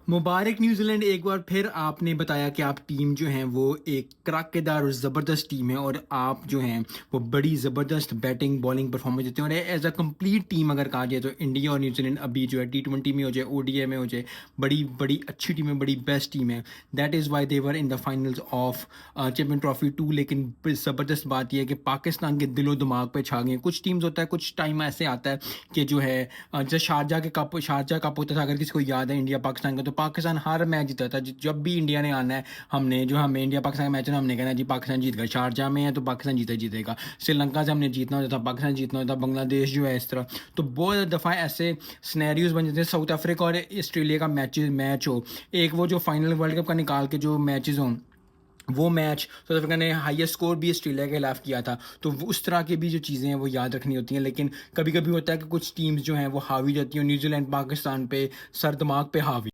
मुबारक New Zealand, एक बार फिर आपने बताया कि आप टीम जो है वो एक कराकेदार और ज़बरदस्त टीम है और आप जो हैं वो बड़ी ज़बरदस्त बैटिंग बॉलिंग परफॉर्मेंस देते हैं। और एज अ कंप्लीट टीम अगर कहा जाए तो इंडिया और न्यूजीलैंड अभी जो है T20 में हो जाए, ODI में हो जाए, बड़ी बड़ी अच्छी टीम है, बड़ी बेस्ट टीम है। That is why they're in the finals of champion trophy 2। लेकिन ज़बरदस्त बात यह है कि पाकिस्तान के दिलो दिमाग पे छा गए। कुछ टीम्स होता है, कुछ टाइम ऐसे आता है कि जो है जैसे शारजा कप होता था, अगर किसी को याद है इंडिया पाकिस्तान का, तो पाकिस्तान हर मैच जीता था। जब भी इंडिया ने आना है, हमें इंडिया पाकिस्तान का मैच है ना, हमने कहना है जी पाकिस्तान जीत गया। शारजा में है तो पाकिस्तान जीतेगा। श्रीलंका से हमने जीतना होता था, पाकिस्तान जीतना होता था। बांग्लादेश जो है इस तरह। तो बहुत दफ़ा ऐसे स्नैरियोज बन जाते हैं। साउथ अफ्रीका और ऑस्ट्रेलिया का मैच हो, एक वो जो फाइनल वर्ल्ड कप का निकाल के जो मैचेस हों, वो मैच साउथ अफ्रीका ने हाईएस्ट स्कोर भी ऑस्ट्रेलिया के खिलाफ किया था। तो उस तरह की भी जो चीज़ें हैं वो याद रखनी होती हैं। लेकिन कभी कभी होता है कि कुछ टीम्स जो हैं वो हावी जाती हैं, न्यूजीलैंड पाकिस्तान पे सर दिमाग पे हावी।